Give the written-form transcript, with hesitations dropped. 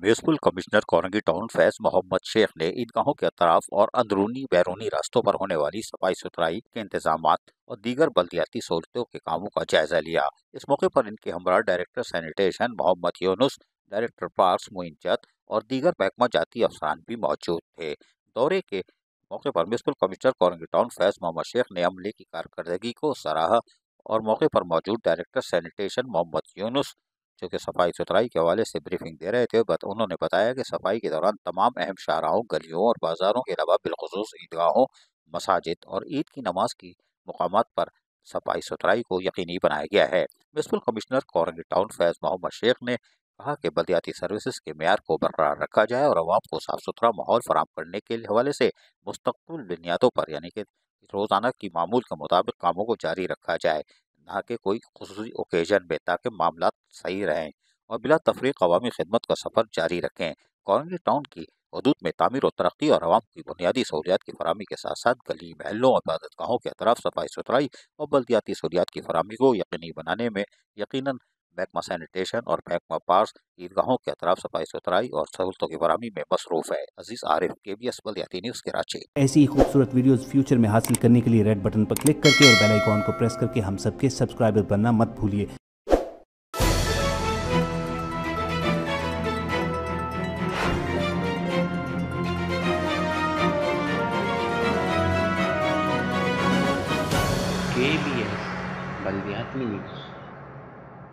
Municipal commissioner Korangi town Faiz Mohammad Shaikh ने ईदगाहों के अतराफ और अंदरूनी बैरूनी रास्तों पर होने वाली सफाई सुथराई के इंतजामात और दीगर बल्दियाती सहूलतों के कामों का जायजा लिया। इस मौके पर इनके हमरा director sanitation Mohammad Younus, director parks Moin Chand और दीगर महकमा जाती अफसरान भी मौजूद थे। दौरे के मौके पर municipal commissioner Korangi town Faiz Mohammad Shaikh ने अमले की कारकर्दगी को सराहा और मौके पर मौजूद डायरेक्टर सैनिटेशन मोहम्मद यूनुस, जो कि सफाई सुथराई के हवाले से ब्रीफिंग दे रहे थे, उन्होंने बताया कि सफाई के दौरान तमाम अहम शाहराहों, गलियों और बाजारों के अलावा बिलखुसूस ईदगाहों, मसाजिद और ईद की नमाज की मुकामात पर सफाई सुथराई को यकीनी बनाया गया है। Municipal commissioner Korangi town Faiz Mohammad Shaikh ने कहा कि बल्दियाती सर्विसेज के मेयार को बरकरार रखा जाए और आवाम को साफ सुथरा माहौल फराहम करने के हवाले से मुस्तकिल बुनियादों पर यानी कि रोजाना की मामूल के मुताबिक कामों को जारी रखा जाए, ना कि कोई खुसूसी ओकेजन में, ताकि मामला सही रहें और बिला तफरीक अवामी खिदमत का सफ़र जारी रखें। कोरंगी टाउन की हदूद में तामीर और तरक्की और आवाम की बुनियादी सहूलियात की फराहमी के साथ साथ गली महलों और इबादतगाहों के अतराफ सफाई सुथराई और बल्दियाती सहूलियात की फराहमी को यकीनी बनाने में यकीनन महकमा सैनिटेशन और महकमा पार्स ईदगाहों के अतराफ सफाई सुथराई और सहूलतों की फराहमी में मसरूफ़ है। अजीज़ आरिफ, KBS बल्दियाती न्यूज़ कराची। ऐसी ही खूबसूरत वीडियोस फ्यूचर में हासिल करने के लिए रेड बटन पर क्लिक करके और बेल आइकॉन को प्रेस करके हम सबके सब्सक्राइबर बनना मत भूलिए। KBS बल्दियाती न्यूज़।